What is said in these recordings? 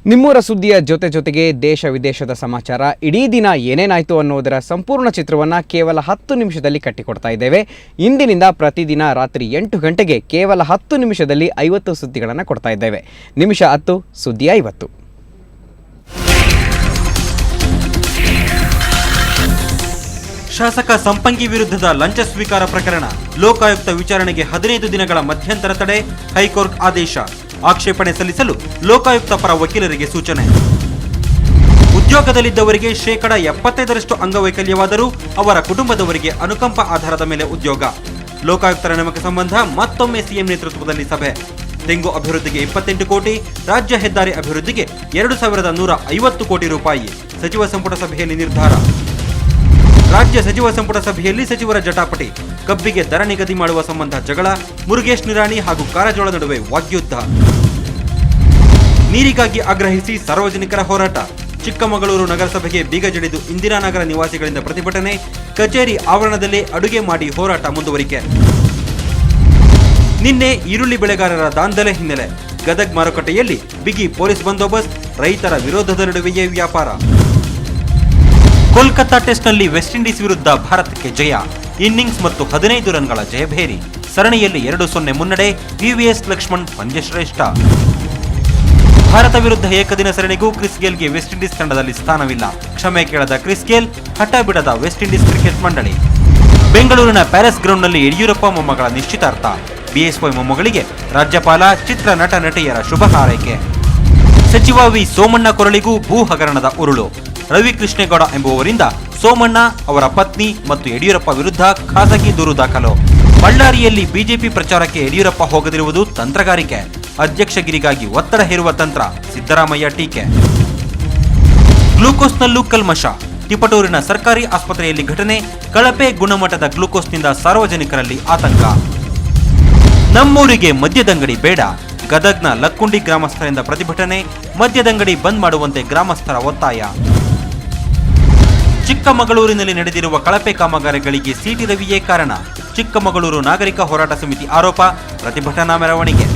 ನಿಮ್ಮೂರ ಸುದ್ದಿಯ ಜೊತೆಗೆ ದೇಶ ವಿದೇಶದ ಸಮಾಚಾರ ಇಡೀ ದಿನ ಏನೇನಾಯಿತು ಅನ್ನೋದರ ಸಂಪೂರ್ಣ ಚಿತ್ರವನ್ನು ಕೇವಲ 10 ನಿಮಿಷದಲ್ಲಿ ಕಟ್ಟಿಕೊಡ್ತಾ ಇದ್ದೇವೆ. ಇಂದಿನಿಂದ ಪ್ರತಿದಿನ ರಾತ್ರಿ 8 ಗಂಟೆಗೆ ಕೇವಲ 10 ನಿಮಿಷದಲ್ಲಿ 50 ಸುದ್ದಿಗಳನ್ನು ಕೊಡ್ತಾ ಇದ್ದೇವೆ. ನಿಮಿಷ 10 ಸುದ್ದಿ 50. ಶಾಸಕ ಸಂಪಂಗಿ ವಿರುದ್ಧದ ಲಂಚ ಸ್ವೀಕಾರ ಪ್ರಕರಣ, ಲೋಕಾಯುಕ್ತ ವಿಚಾರಣೆಗೆ 15 ದಿನಗಳ ಮಧ್ಯಂತರ ತಡೆ, ಹೈಕೋರ್ಟ್ ಆದೇಶ. ಆಕ್ಷೇಪಣೆ ಸಲ್ಲಿಸಲು ಲೋಕಾಯುಕ್ತ ಪರ ವಕೀಲರಿಗೆ ಸೂಚನೆ. ಉದ್ಯೋಗದಲ್ಲಿದ್ದವರಿಗೆ 75% ಅಂಗವೈಕಲ್ಯವಾದರೂ ಅವರ ಕುಟುಂಬದವರಿಗೆ ಅನುಕಂಪ ಆಧಾರದ ಮೇಲೆ ಉದ್ಯೋಗ. ಲೋಕಾಯುಕ್ತರ ನೇಮಕ ಸಂಬಂಧ ಮತ್ತೊಮ್ಮೆ ಸಿಎಂ ನೇತೃತ್ವದಲ್ಲಿ ಸಭೆ. ತೆಂಗು ಅಭಿವೃದ್ಧಿಗೆ 28 ಕೋಟಿ, ರಾಜ್ಯ ಹೆದ್ದಾರಿ ಅಭಿವೃದ್ಧಿಗೆ 2150 ಕೋಟಿ ರೂಪಾಯಿ. ಸಚಿವ ಸಂಪುಟ ಸಭೆಯಲ್ಲಿ ನಿರ್ಧಾರ. ರಾಜ್ಯ ಸಚಿವ ಸಂಪುಟ ಸಭೆಯಲ್ಲಿ ಸಚಿವರ ಜಟಾಪಟಿ. ಕಬ್ಬಿಗೆ ದರ ನಿಗದಿ ಮಾಡುವ ಸಂಬಂಧ ಜಗಳ, ಮುರುಗೇಶ್ ನಿರಾಣಿ ಹಾಗೂ ಕಾರಜೋಳ ನಡುವೆ ವಾಗ್ಯುದ್ಧ. ನೀರಿಗಾಗಿ ಆಗ್ರಹಿಸಿ ಸಾರ್ವಜನಿಕರ ಹೋರಾಟ. ಚಿಕ್ಕಮಗಳೂರು ನಗರಸಭೆಗೆ ಬೀಗ ಜಡಿದು ಇಂದಿರಾನಗರ ನಿವಾಸಿಗಳಿಂದ ಪ್ರತಿಭಟನೆ. ಕಚೇರಿ ಆವರಣದಲ್ಲೇ ಅಡುಗೆ ಮಾಡಿ ಹೋರಾಟ ಮುಂದುವರಿಕೆ. ನಿನ್ನೆ ಈರುಳ್ಳಿ ಬೆಳೆಗಾರರ ದಾಂಧಲೆ ಹಿನ್ನೆಲೆ ಗದಗ್ ಮಾರುಕಟ್ಟೆಯಲ್ಲಿ ಬಿಗಿ ಪೊಲೀಸ್ ಬಂದೋಬಸ್ತ್, ರೈತರ ವಿರೋಧದ ನಡುವೆಯೇ ವ್ಯಾಪಾರ. ಕೋಲ್ಕತ್ತಾ ಟೆಸ್ಟ್ನಲ್ಲಿ ವೆಸ್ಟ್ ಇಂಡೀಸ್ ವಿರುದ್ಧ ಭಾರತಕ್ಕೆ ಜಯ. ಇನ್ನಿಂಗ್ಸ್ ಮತ್ತು 15 ರನ್ಗಳ ಜಯಭೇರಿ. ಸರಣಿಯಲ್ಲಿ 2-0 ಮುನ್ನಡೆ. ವಿವಿಎಸ್ ಲಕ್ಷ್ಮಣ್ ಪಂದ್ಯಶ್ರೇಷ್ಠ. ಭಾರತ ವಿರುದ್ಧ ಏಕದಿನ ಸರಣಿಗೂ ಕ್ರಿಸ್ ಗೇಲ್ಗೆ ವೆಸ್ಟ್ ಇಂಡೀಸ್ ತಂಡದಲ್ಲಿ ಸ್ಥಾನವಿಲ್ಲ. ಕ್ಷಮೆ ಕೇಳದ ಕ್ರಿಸ್ ಗೇಲ್, ಹಠ ಬಿಡದ ವೆಸ್ಟ್ ಇಂಡೀಸ್ ಕ್ರಿಕೆಟ್ ಮಂಡಳಿ. ಬೆಂಗಳೂರಿನ ಪ್ಯಾಲೇಸ್ ಗ್ರೌಂಡ್ನಲ್ಲಿ ಯಡಿಯೂರಪ್ಪ ಮೊಮ್ಮಗಳ ನಿಶ್ಚಿತಾರ್ಥ. ಬಿಎಸ್ವೈ ಮೊಮ್ಮಗಳಿಗೆ ರಾಜ್ಯಪಾಲ, ಚಿತ್ರ ನಟ ನಟಿಯರ ಶುಭ ಹಾರೈಕೆ. ಸಚಿವ ವಿ ಸೋಮಣ್ಣ ಕೊರಳಿಗೂ ಭೂ ಹಗರಣದ ಉರುಳು. ರವಿ ಕೃಷ್ಣೇಗೌಡ ಎಂಬುವವರಿಂದ ಸೋಮಣ್ಣ, ಅವರ ಪತ್ನಿ ಮತ್ತು ಯಡಿಯೂರಪ್ಪ ವಿರುದ್ಧ ಖಾಸಗಿ ದೂರು ದಾಖಲು. ಬಳ್ಳಾರಿಯಲ್ಲಿ ಬಿಜೆಪಿ ಪ್ರಚಾರಕ್ಕೆ ಯಡಿಯೂರಪ್ಪ ಹೋಗದಿರುವುದು ತಂತ್ರಗಾರಿಕೆ. ಅಧ್ಯಕ್ಷಗಿರಿಗಾಗಿ ಒತ್ತಡ ಹೇರುವ ತಂತ್ರ, ಸಿದ್ದರಾಮಯ್ಯ ಟೀಕೆ. ಗ್ಲೂಕೋಸ್ನಲ್ಲೂ ಕಲ್ಮಶ. ತಿಪಟೂರಿನ ಸರ್ಕಾರಿ ಆಸ್ಪತ್ರೆಯಲ್ಲಿ ಘಟನೆ. ಕಳಪೆ ಗುಣಮಟ್ಟದ ಗ್ಲೂಕೋಸ್ನಿಂದ ಸಾರ್ವಜನಿಕರಲ್ಲಿ ಆತಂಕ. ನಮ್ಮೂರಿಗೆ ಮದ್ಯದಂಗಡಿ ಬೇಡ. ಗದಗ್ನ ಲಕ್ಕುಂಡಿ ಗ್ರಾಮಸ್ಥರಿಂದ ಪ್ರತಿಭಟನೆ. ಮದ್ಯದಂಗಡಿ ಬಂದ್ ಮಾಡುವಂತೆ ಗ್ರಾಮಸ್ಥರ ಒತ್ತಾಯ. ಚಿಕ್ಕಮಗಳೂರಿನಲ್ಲಿ ನಡೆದಿರುವ ಕಳಪೆ ಕಾಮಗಾರಿಗಳಿಗೆ ಸಿಟಿ ರವಿಯೇ ಕಾರಣ. ಚಿಕ್ಕಮಗಳೂರು ನಾಗರಿಕ ಹೋರಾಟ ಸಮಿತಿ ಆರೋಪ. ಪ್ರತಿಭಟನಾ ಮೆರವಣಿಗೆ.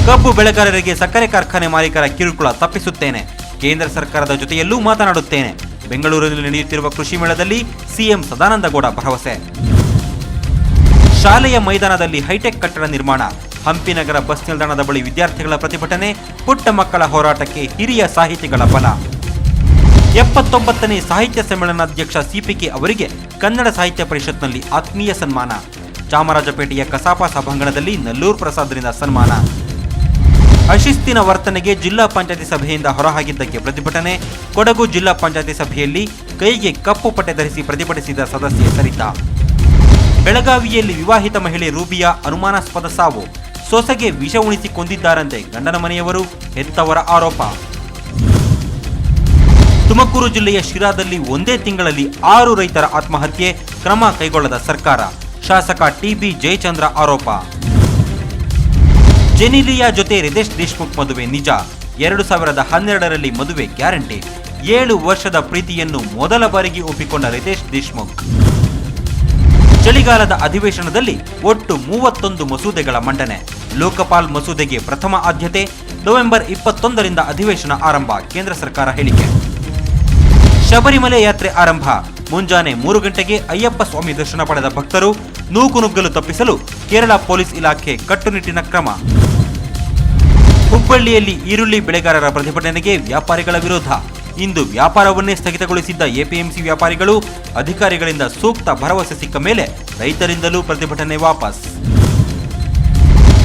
ಕಬ್ಬು ಬೆಳೆಗಾರರಿಗೆ ಸಕ್ಕರೆ ಕಾರ್ಖಾನೆ ಮಾಲೀಕರ ಕಿರುಕುಳ ತಪ್ಪಿಸುತ್ತೇನೆ. ಕೇಂದ್ರ ಸರ್ಕಾರದ ಜೊತೆಯಲ್ಲೂ ಮಾತನಾಡುತ್ತೇನೆ. ಬೆಂಗಳೂರಿನಲ್ಲಿ ನಡೆಯುತ್ತಿರುವ ಕೃಷಿ ಮೇಳದಲ್ಲಿ ಸಿಎಂ ಸದಾನಂದಗೌಡ ಭರವಸೆ. ಶಾಲೆಯ ಮೈದಾನದಲ್ಲಿ ಹೈಟೆಕ್ ಕಟ್ಟಡ ನಿರ್ಮಾಣ. ಹಂಪಿನಗರ ಬಸ್ ನಿಲ್ದಾಣದ ಬಳಿ ವಿದ್ಯಾರ್ಥಿಗಳ ಪ್ರತಿಭಟನೆ. ಪುಟ್ಟ ಮಕ್ಕಳ ಹೋರಾಟಕ್ಕೆ ಹಿರಿಯ ಸಾಹಿತಿಗಳ ಬಲ. 79ನೇ ಸಾಹಿತ್ಯ ಸಮ್ಮೇಳನಾಧ್ಯಕ್ಷ ಸಿಪಿಕೆ ಅವರಿಗೆ ಕನ್ನಡ ಸಾಹಿತ್ಯ ಪರಿಷತ್ನಲ್ಲಿ ಆತ್ಮೀಯ ಸನ್ಮಾನ. ಚಾಮರಾಜಪೇಟೆಯ ಕಸಾಪ ಸಭಾಂಗಣದಲ್ಲಿ ನಲ್ಲೂರು ಪ್ರಸಾದ್ರಿಂದ ಸನ್ಮಾನ. ಅಶಿಸ್ತಿನ ವರ್ತನೆಗೆ ಜಿಲ್ಲಾ ಪಂಚಾಯತಿ ಸಭೆಯಿಂದ ಹೊರಹಾಗಿದ್ದಕ್ಕೆ ಪ್ರತಿಭಟನೆ. ಕೊಡಗು ಜಿಲ್ಲಾ ಪಂಚಾಯತಿ ಸಭೆಯಲ್ಲಿ ಕೈಗೆ ಕಪ್ಪು ಪಟ್ಟೆ ಧರಿಸಿ ಪ್ರತಿಭಟಿಸಿದ ಸದಸ್ಯೆ ಸರಿತಾ. ಬೆಳಗಾವಿಯಲ್ಲಿ ವಿವಾಹಿತ ಮಹಿಳೆ ರೂಬಿಯಾ ಅನುಮಾನಾಸ್ಪದ ಸಾವು. ಸೊಸೆಗೆ ವಿಷ ಉಣಿಸಿ ಕೊಂದಿದ್ದಾರಂತೆ ಗಂಡನ ಮನೆಯವರು, ಹೆತ್ತವರ ಆರೋಪ. ತುಮಕೂರು ಜಿಲ್ಲೆಯ ಶಿರಾದಲ್ಲಿ ಒಂದೇ ತಿಂಗಳಲ್ಲಿ 6 ರೈತರ ಆತ್ಮಹತ್ಯೆ. ಕ್ರಮ ಕೈಗೊಳ್ಳದ ಸರ್ಕಾರ. ಶಾಸಕ ಟಿಬಿ ಜಯಚಂದ್ರ ಆರೋಪ. ಜೆನಿಲಿಯಾ ಜೊತೆ ರಿತೇಶ್ ದೇಶ್ಮುಖ್ ಮದುವೆ ನಿಜ. 2012ರಲ್ಲಿ ಮದುವೆ ಗ್ಯಾರಂಟಿ. 7 ವರ್ಷದ ಪ್ರೀತಿಯನ್ನು ಮೊದಲ ಬಾರಿಗೆ ಒಪ್ಪಿಕೊಂಡ ರಿತೇಶ್ ದೇಶ್ಮುಖ್. ಚಳಿಗಾಲದ ಅಧಿವೇಶನದಲ್ಲಿ ಒಟ್ಟು 31 ಮಸೂದೆಗಳ ಮಂಡನೆ. ಲೋಕಪಾಲ್ ಮಸೂದೆಗೆ ಪ್ರಥಮ ಆದ್ಯತೆ. ನವೆಂಬರ್ 21ರಿಂದ ಅಧಿವೇಶನ ಆರಂಭ. ಕೇಂದ್ರ ಸರ್ಕಾರ ಹೇಳಿಕೆ. ಶಬರಿಮಲೆ ಯಾತ್ರೆ ಆರಂಭ. ಮುಂಜಾನೆ 3 ಗಂಟೆಗೆ ಅಯ್ಯಪ್ಪ ಸ್ವಾಮಿ ದರ್ಶನ ಪಡೆದ ಭಕ್ತರು. ನೂಕುನುಗ್ಗಲು ತಪ್ಪಿಸಲು ಕೇರಳ ಪೊಲೀಸ್ ಇಲಾಖೆ ಕಟ್ಟುನಿಟ್ಟಿನ ಕ್ರಮ. ಹುಬ್ಬಳ್ಳಿಯಲ್ಲಿ ಈರುಳ್ಳಿ ಬೆಳೆಗಾರರ ಪ್ರತಿಭಟನೆಗೆ ವ್ಯಾಪಾರಿಗಳ ವಿರೋಧ. ಇಂದು ವ್ಯಾಪಾರವನ್ನೇ ಸ್ಥಗಿತಗೊಳಿಸಿದ್ದ ಎಪಿಎಂಸಿ ವ್ಯಾಪಾರಿಗಳು. ಅಧಿಕಾರಿಗಳಿಂದ ಸೂಕ್ತ ಭರವಸೆ ಸಿಕ್ಕ ಮೇಲೆ ರೈತರಿಂದಲೂ ಪ್ರತಿಭಟನೆ ವಾಪಸ್.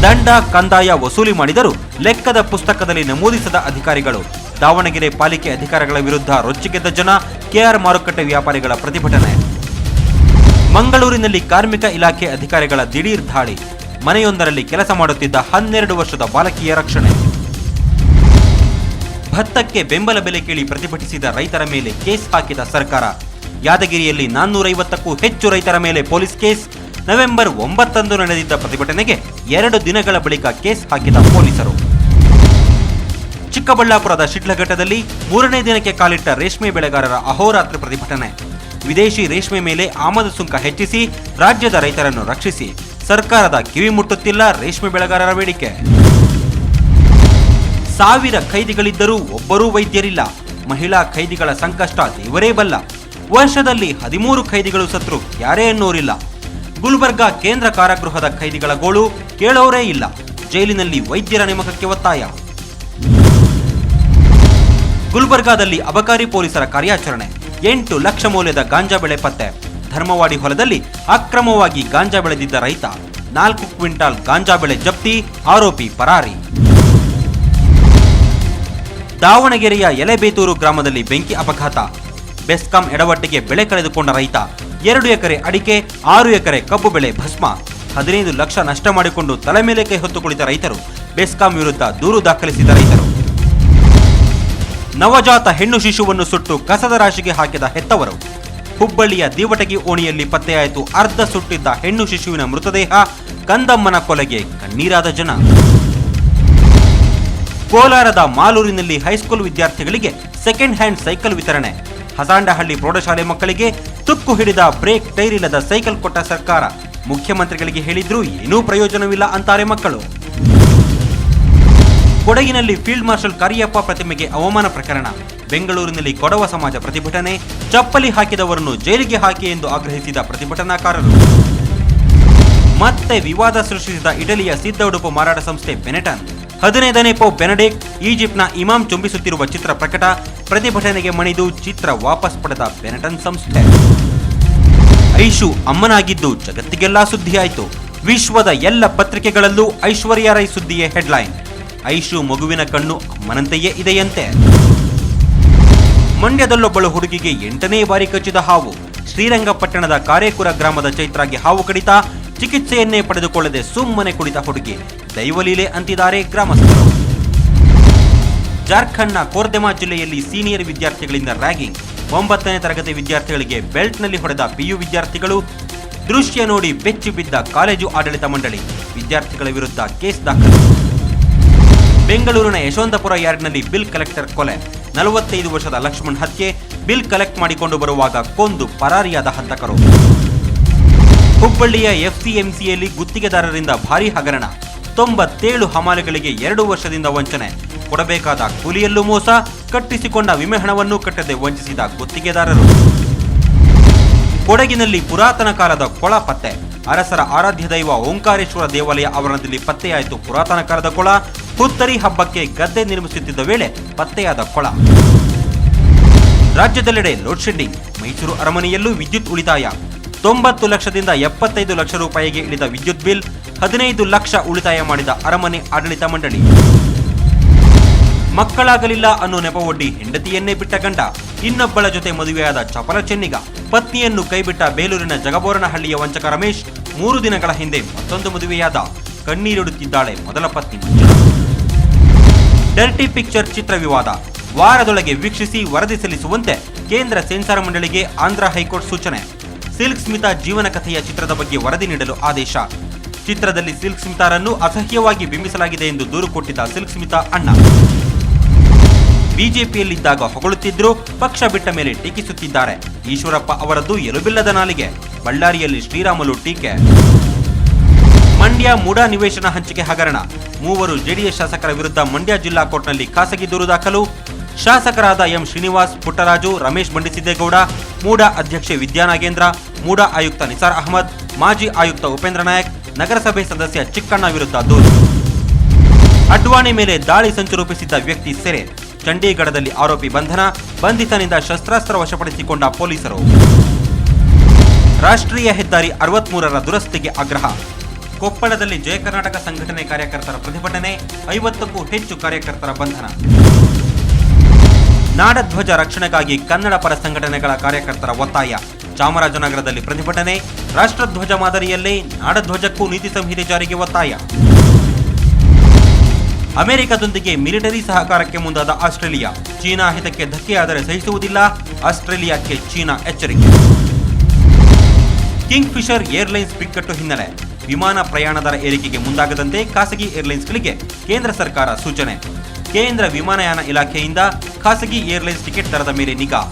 ದಂಡ ಕಂದಾಯ ವಸೂಲಿ ಮಾಡಿದರೂ ಲೆಕ್ಕದ ಪುಸ್ತಕದಲ್ಲಿ ನಮೂದಿಸದ ಅಧಿಕಾರಿಗಳು. ದಾವಣಗೆರೆ ಪಾಲಿಕೆ ಅಧಿಕಾರಿಗಳ ವಿರುದ್ಧ ರೊಚ್ಚಿಗೆದ್ದ ಜನ. ಕೆಆರ್ ಮಾರುಕಟ್ಟೆ ವ್ಯಾಪಾರಿಗಳ ಪ್ರತಿಭಟನೆ. ಮಂಗಳೂರಿನಲ್ಲಿ ಕಾರ್ಮಿಕ ಇಲಾಖೆ ಅಧಿಕಾರಿಗಳ ದಿಢೀರ್ ದಾಳಿ. ಮನೆಯೊಂದರಲ್ಲಿ ಕೆಲಸ ಮಾಡುತ್ತಿದ್ದ 12 ವರ್ಷದ ಬಾಲಕಿಯ ರಕ್ಷಣೆ. ಭತ್ತಕ್ಕೆ ಬೆಂಬಲ ಬೆಲೆ ಕೇಳಿ ಪ್ರತಿಭಟಿಸಿದ ರೈತರ ಮೇಲೆ ಕೇಸ್ ಹಾಕಿದ ಸರ್ಕಾರ. ಯಾದಗಿರಿಯಲ್ಲಿ 450ಕ್ಕೂ ಹೆಚ್ಚು ರೈತರ ಮೇಲೆ ಪೊಲೀಸ್ ಕೇಸ್. ನವೆಂಬರ್ 9ರಂದು ನಡೆದಿದ್ದ ಪ್ರತಿಭಟನೆಗೆ 2 ದಿನಗಳ ಬಳಿಕ ಕೇಸ್ ಹಾಕಿದ ಪೊಲೀಸರು. ಚಿಕ್ಕಬಳ್ಳಾಪುರದ ಶಿಡ್ಲಘಟ್ಟದಲ್ಲಿ 3ನೇ ದಿನಕ್ಕೆ ಕಾಲಿಟ್ಟ ರೇಷ್ಮೆ ಬೆಳೆಗಾರರ ಅಹೋರಾತ್ರಿ ಪ್ರತಿಭಟನೆ. ವಿದೇಶಿ ರೇಷ್ಮೆ ಮೇಲೆ ಆಮದು ಸುಂಕ ಹೆಚ್ಚಿಸಿ ರಾಜ್ಯದ ರೈತರನ್ನು ರಕ್ಷಿಸಿ. ಸರ್ಕಾರದ ಕಿವಿ ಮುಟ್ಟುತ್ತಿಲ್ಲ ರೇಷ್ಮೆ ಬೆಳೆಗಾರರ ಬೇಡಿಕೆ. 1000 ಖೈದಿಗಳಿದ್ದರೂ ಒಬ್ಬರೂ ವೈದ್ಯರಿಲ್ಲ. ಮಹಿಳಾ ಖೈದಿಗಳ ಸಂಕಷ್ಟ ದೇವರೇ ಬಲ್ಲ. ವರ್ಷದಲ್ಲಿ 13 ಖೈದಿಗಳು ಸತ್ರು ಯಾರೇ ಅನ್ನೋರಿಲ್ಲ. ಗುಲ್ಬರ್ಗಾ ಕೇಂದ್ರ ಕಾರಾಗೃಹದ ಖೈದಿಗಳ ಗೋಳು ಕೇಳೋರೇ ಇಲ್ಲ. ಜೈಲಿನಲ್ಲಿ ವೈದ್ಯರ ನೇಮಕಕ್ಕೆ ಒತ್ತಾಯ. ಗುಲ್ಬರ್ಗಾದಲ್ಲಿ ಅಬಕಾರಿ ಪೊಲೀಸರ ಕಾರ್ಯಾಚರಣೆ. 8 ಲಕ್ಷ ಮೌಲ್ಯದ ಗಾಂಜಾ ಬೆಳೆ ಪತ್ತೆ. ಧರ್ಮವಾಡಿ ಹೊಲದಲ್ಲಿ ಅಕ್ರಮವಾಗಿ ಗಾಂಜಾ ಬೆಳೆದಿದ್ದ ರೈತ. 4 ಕ್ವಿಂಟಾಲ್ ಗಾಂಜಾ ಬೆಳೆ ಜಪ್ತಿ, ಆರೋಪಿ ಪರಾರಿ. ದಾವಣಗೆರೆಯ ಎಲೆಬೇತೂರು ಗ್ರಾಮದಲ್ಲಿ ಬೆಂಕಿ ಅಪಘಾತ. ಬೆಸ್ಕಾಂ ಎಡವಟ್ಟಿಗೆ ಬೆಳೆ ಕಳೆದುಕೊಂಡ ರೈತ. 2 ಎಕರೆ ಅಡಿಕೆ, 6 ಎಕರೆ ಕಬ್ಬು ಬೆಳೆ ಭಸ್ಮ. 15 ಲಕ್ಷ ನಷ್ಟ ಮಾಡಿಕೊಂಡು ತಲೆ ಮೇಲೆ ಕೈ ಹೊತ್ತು ಕುಳಿತ ರೈತರು. ಬೆಸ್ಕಾಂ ವಿರುದ್ಧ ದೂರು ದಾಖಲಿಸಿದ ರೈತರು. ನವಜಾತ ಹೆಣ್ಣು ಶಿಶುವನ್ನು ಸುಟ್ಟು ಕಸದ ರಾಶಿಗೆ ಹಾಕಿದ ಹೆತ್ತವರು. ಹುಬ್ಬಳ್ಳಿಯ ದೀವಟಗಿ ಓಣಿಯಲ್ಲಿ ಪತ್ತೆಯಾಯಿತು ಅರ್ಧ ಸುಟ್ಟಿದ್ದ ಹೆಣ್ಣು ಶಿಶುವಿನ ಮೃತದೇಹ. ಕಂದಮ್ಮನ ಕೊಲೆಗೆ ಕಣ್ಣೀರಾದ ಜನ. ಕೋಲಾರದ ಮಾಲೂರಿನಲ್ಲಿ ಹೈಸ್ಕೂಲ್ ವಿದ್ಯಾರ್ಥಿಗಳಿಗೆ ಸೆಕೆಂಡ್ ಹ್ಯಾಂಡ್ ಸೈಕಲ್ ವಿತರಣೆ. ಹಸಾಂಡಹಳ್ಳಿ ಪ್ರೌಢಶಾಲೆ ಮಕ್ಕಳಿಗೆ ತುಕ್ಕು ಹಿಡಿದ ಬ್ರೇಕ್ ಟೈರ್ ಇಲ್ಲದ ಸೈಕಲ್ ಕೊಟ್ಟ ಸರ್ಕಾರ. ಮುಖ್ಯಮಂತ್ರಿಗಳಿಗೆ ಹೇಳಿದ್ರೂ ಏನೂ ಪ್ರಯೋಜನವಿಲ್ಲ ಅಂತಾರೆ ಮಕ್ಕಳು. ಕೊಡಗಿನಲ್ಲಿ ಫೀಲ್ಡ್ ಮಾರ್ಷಲ್ ಕರಿಯಪ್ಪ ಪ್ರತಿಮೆಗೆ ಅವಮಾನ ಪ್ರಕರಣ. ಬೆಂಗಳೂರಿನಲ್ಲಿ ಕೊಡವ ಸಮಾಜ ಪ್ರತಿಭಟನೆ. ಚಪ್ಪಲಿ ಹಾಕಿದವರನ್ನು ಜೈಲಿಗೆ ಹಾಕಿ ಎಂದು ಆಗ್ರಹಿಸಿದ ಪ್ರತಿಭಟನಾಕಾರರು. ಮತ್ತೆ ವಿವಾದ ಸೃಷ್ಟಿಸಿದ ಇಟಲಿಯ ಸಿದ್ಧ ಉಡುಪು ಮಾರಾಟ ಸಂಸ್ಥೆ ಬೆನೆಟನ್. 15ನೇ ಪೋಪ್ ಬೆನೆಡಿಕ್ಟ್ ಈಜಿಪ್ಟ್ನ ಇಮಾಮ್ ಚುಂಬಿಸುತ್ತಿರುವ ಚಿತ್ರ ಪ್ರಕಟ. ಪ್ರತಿಭಟನೆಗೆ ಮಣಿದು ಚಿತ್ರ ವಾಪಸ್ ಪಡೆದ ಬೆನೆಟನ್ ಸಂಸ್ಥೆ. ಐಶು ಅಮ್ಮನಾಗಿದ್ದು ಜಗತ್ತಿಗೆಲ್ಲ ಸುದ್ದಿಯಾಯಿತು. ವಿಶ್ವದ ಎಲ್ಲ ಪತ್ರಿಕೆಗಳಲ್ಲೂ ಐಶ್ವರ್ಯ ರೈ ಸುದ್ದಿಯೇ ಹೆಡ್ಲೈನ್. ಐಶು ಮಗುವಿನ ಕಣ್ಣು ಅಮ್ಮನಂತೆಯೇ ಇದೆಯಂತೆ. ಮಂಡ್ಯದಲ್ಲೊಬ್ಬಳು ಹುಡುಗಿಗೆ 8ನೇ ಬಾರಿ ಕಚ್ಚಿದ ಹಾವು. ಶ್ರೀರಂಗಪಟ್ಟಣದ ಕಾರೇಕುರ ಗ್ರಾಮದ ಚೈತ್ರಾಗೆ ಹಾವು ಕಡಿತ. ಚಿಕಿತ್ಸೆಯನ್ನೇ ಪಡೆದುಕೊಳ್ಳದೆ ಸುಮ್ಮನೆ ಕುಳಿತ ಹುಡುಗಿ. ದೈವಲೀಲೆ ಅಂತಿದ್ದಾರೆ ಗ್ರಾಮಸ್ಥರು. ಜಾರ್ಖಂಡ್ನ ಕೋರ್ದೆಮಾ ಜಿಲ್ಲೆಯಲ್ಲಿ ಸೀನಿಯರ್ ವಿದ್ಯಾರ್ಥಿಗಳಿಂದ ರ್ಯಾಗಿಂಗ್. 9ನೇ ತರಗತಿ ವಿದ್ಯಾರ್ಥಿಗಳಿಗೆ ಬೆಲ್ಟ್ನಲ್ಲಿ ಹೊಡೆದ ಪಿಯು ವಿದ್ಯಾರ್ಥಿಗಳು. ದೃಶ್ಯ ನೋಡಿ ಬೆಚ್ಚಿ ಬಿದ್ದ ಕಾಲೇಜು ಆಡಳಿತ ಮಂಡಳಿ. ವಿದ್ಯಾರ್ಥಿಗಳ ವಿರುದ್ಧ ಕೇಸ್ ದಾಖಲು. ಬೆಂಗಳೂರಿನ ಯಶವಂತಪುರ ಯಾರ್ಡ್ನಲ್ಲಿ ಬಿಲ್ ಕಲೆಕ್ಟರ್ ಕೊಲೆ. 45 ವರ್ಷದ ಲಕ್ಷ್ಮಣ್ ಹತ್ಯೆ. ಬಿಲ್ ಕಲೆಕ್ಟ್ ಮಾಡಿಕೊಂಡು ಬರುವಾಗ ಕೊಂದು ಪರಾರಿಯಾದ ಹಂತಕರು. ಹುಬ್ಬಳ್ಳಿಯ ಎಫ್ಸಿಎಂಸಿಯಲ್ಲಿ ಗುತ್ತಿಗೆದಾರರಿಂದ ಭಾರೀ ಹಗರಣ. 97 ಹಮಾಲಿಗಳಿಗೆ 2 ವರ್ಷದಿಂದ ವಂಚನೆ. ಕೊಡಬೇಕಾದ ಕೂಲಿಯಲ್ಲೂ ಮೋಸ. ಕಟ್ಟಿಸಿಕೊಂಡ ವಿಮೆ ಹಣವನ್ನು ಕಟ್ಟದೆ ವಂಚಿಸಿದ ಗುತ್ತಿಗೆದಾರರು. ಕೊಡಗಿನಲ್ಲಿ ಪುರಾತನ ಕಾಲದ ಕೊಳ ಪತ್ತೆ. ಅರಸರ ಆರಾಧ್ಯ ದೈವ ಓಂಕಾರೇಶ್ವರ ದೇವಾಲಯ ಆವರಣದಲ್ಲಿ ಪತ್ತೆಯಾಯಿತು ಪುರಾತನ ಕಾಲದ ಕೊಳ. ಹುತ್ತರಿ ಹಬ್ಬಕ್ಕೆ ಗದ್ದೆ ನಿರ್ಮಿಸುತ್ತಿದ್ದ ವೇಳೆ ಪತ್ತೆಯಾದ ಕೊಳ. ರಾಜ್ಯದೆಲ್ಲೆಡೆ ಲೋಡ್ ಶೆಡ್ಡಿಂಗ್. ಮೈಸೂರು ಅರಮನೆಯಲ್ಲೂ ವಿದ್ಯುತ್ ಉಳಿತಾಯ. 90 ಲಕ್ಷದಿಂದ 75 ಲಕ್ಷ ರೂಪಾಯಿಗೆ ಇಳಿದ ವಿದ್ಯುತ್ ಬಿಲ್. 15 ಲಕ್ಷ ಉಳಿತಾಯ ಮಾಡಿದ ಅರಮನೆ ಆಡಳಿತ ಮಂಡಳಿ. ಮಕ್ಕಳಾಗಲಿಲ್ಲ ಅನ್ನೋ ನೆಪವೊಡ್ಡಿ ಹೆಂಡತಿಯನ್ನೇ ಬಿಟ್ಟ ಗಂಡ. ಇನ್ನೊಬ್ಬಳ ಜೊತೆ ಮದುವೆಯಾದ ಚಪಲ ಚೆನ್ನಿಗ. ಪತ್ನಿಯನ್ನು ಕೈಬಿಟ್ಟ ಬೇಲೂರಿನ ಜಗಬೋರನಹಳ್ಳಿಯ ವಂಚಕ ರಮೇಶ್. 3 ದಿನಗಳ ಹಿಂದೆ ಮತ್ತೊಂದು ಮದುವೆಯಾದ. ಕಣ್ಣೀರಿಡುತ್ತಿದ್ದಾಳೆ ಮೊದಲ ಪತ್ನಿ. ಡರ್ಟಿ ಪಿಕ್ಚರ್ ಚಿತ್ರ ವಿವಾದ. ವಾರದೊಳಗೆ ವೀಕ್ಷಿಸಿ ವರದಿ ಸಲ್ಲಿಸುವಂತೆ ಕೇಂದ್ರ ಸೆನ್ಸಾರ್ ಮಂಡಳಿಗೆ ಆಂಧ್ರ ಹೈಕೋರ್ಟ್ ಸೂಚನೆ. ಸಿಲ್ಕ್ ಸ್ಮಿತಾ ಜೀವನ ಕಥೆಯ ಚಿತ್ರದ ಬಗ್ಗೆ ವರದಿ ನೀಡಲು ಆದೇಶ. ಚಿತ್ರದಲ್ಲಿ ಸಿಲ್ಕ್ ಸ್ಮಿತಾರನ್ನು ಅಸಹ್ಯವಾಗಿ ಬಿಂಬಿಸಲಾಗಿದೆ ಎಂದು ದೂರು ಕೊಟ್ಟಿದ್ದ ಸಿಲ್ಕ್ ಸ್ಮಿತಾ ಅಣ್ಣ. ಬಿಜೆಪಿಯಲ್ಲಿದ್ದಾಗ ಹೊಗಳುತ್ತಿದ್ರು, ಪಕ್ಷ ಬಿಟ್ಟ ಮೇಲೆ ಟೀಕಿಸುತ್ತಿದ್ದಾರೆ. ಈಶ್ವರಪ್ಪ ಅವರದ್ದು ಎಲುಬಿಲ್ಲದ ನಾಲಿಗೆ. ಬಳ್ಳಾರಿಯಲ್ಲಿ ಶ್ರೀರಾಮುಲು ಟೀಕೆ. ಮಂಡ್ಯ ಮೂಡಾ ನಿವೇಶನ ಹಂಚಿಕೆ ಹಗರಣ. 3 ಜೆಡಿಎಸ್ ಶಾಸಕರ ವಿರುದ್ಧ ಮಂಡ್ಯ ಜಿಲ್ಲಾ ಕೋರ್ಟ್ನಲ್ಲಿ ಖಾಸಗಿ ದೂರು ದಾಖಲು. ಶಾಸಕರಾದ ಎಂ ಶ್ರೀನಿವಾಸ್, ಪುಟ್ಟರಾಜು, ರಮೇಶ್ ಬಂಡಿಸಿದ್ದೇಗೌಡ, ಮೂಡಾ ಅಧ್ಯಕ್ಷೆ ವಿದ್ಯಾನಾಗೇಂದ್ರ, ಮೂಡಾ ಆಯುಕ್ತ ನಿಸಾರ್ ಅಹಮದ್, ಮಾಜಿ ಆಯುಕ್ತ ಉಪೇಂದ್ರ ನಾಯಕ್, ನಗರಸಭೆ ಸದಸ್ಯ ಚಿಕ್ಕಣ್ಣ ವಿರುದ್ಧ ದೂರು. ಅಡ್ವಾಣಿ ಮೇಲೆ ದಾಳಿ ಸಂಚು ರೂಪಿಸಿದ್ದ ವ್ಯಕ್ತಿ ಸೆರೆ. ಚಂಡೀಗಢದಲ್ಲಿ ಆರೋಪಿ ಬಂಧನ. ಬಂಧಿತನಿಂದ ಶಸ್ತ್ರಾಸ್ತ್ರ ವಶಪಡಿಸಿಕೊಂಡ ಪೊಲೀಸರು. ರಾಷ್ಟ್ರೀಯ ಹೆದ್ದಾರಿ 63ರ ದುರಸ್ತಿಗೆ ಆಗ್ರಹ. ಕೊಪ್ಪಳದಲ್ಲಿ ಜಯ ಕರ್ನಾಟಕ ಸಂಘಟನೆ ಕಾರ್ಯಕರ್ತರ ಪ್ರತಿಭಟನೆ. 50ಕ್ಕೂ ಹೆಚ್ಚು ಕಾರ್ಯಕರ್ತರ ಬಂಧನ. ನಾಡಧ್ವಜ ರಕ್ಷಣೆಗಾಗಿ ಕನ್ನಡ ಪರ ಸಂಘಟನೆಗಳ ಕಾರ್ಯಕರ್ತರ ಒತ್ತಾಯ. ಚಾಮರಾಜನಗರದಲ್ಲಿ ಪ್ರತಿಭಟನೆ. ರಾಷ್ಟ್ರಧ್ವಜ ಮಾದರಿಯಲ್ಲೇ ನಾಡಧ್ವಜಕ್ಕೂ ನೀತಿ ಸಂಹಿತೆ ಜಾರಿಗೆ ಒತ್ತಾಯ. ಅಮೆರಿಕದೊಂದಿಗೆ ಮಿಲಿಟರಿ ಸಹಕಾರಕ್ಕೆ ಮುಂದಾದ ಆಸ್ಟ್ರೇಲಿಯಾ. ಚೀನಾ ಹಿತಕ್ಕೆ ಧಕ್ಕೆಯಾದರೆ ಸಹಿಸುವುದಿಲ್ಲ. ಆಸ್ಟ್ರೇಲಿಯಾಕ್ಕೆ ಚೀನಾ ಎಚ್ಚರಿಕೆ. ಕಿಂಗ್ ಫಿಶರ್ ಏರ್ಲೈನ್ಸ್ ಬಿಕ್ಕಟ್ಟು ಹಿನ್ನೆಲೆ ವಿಮಾನ ಪ್ರಯಾಣ ದರ ಏರಿಕೆಗೆ ಮುಂದಾಗದಂತೆ ಖಾಸಗಿ ಏರ್ಲೈನ್ಸ್ಗಳಿಗೆ ಕೇಂದ್ರ ಸರ್ಕಾರ ಸೂಚನೆ. ಕೇಂದ್ರ ವಿಮಾನಯಾನ ಇಲಾಖೆಯಿಂದ ಖಾಸಗಿ ಏರ್ಲೈನ್ಸ್ ಟಿಕೆಟ್ ದರದ ಮೇಲೆ ನಿಗಾ.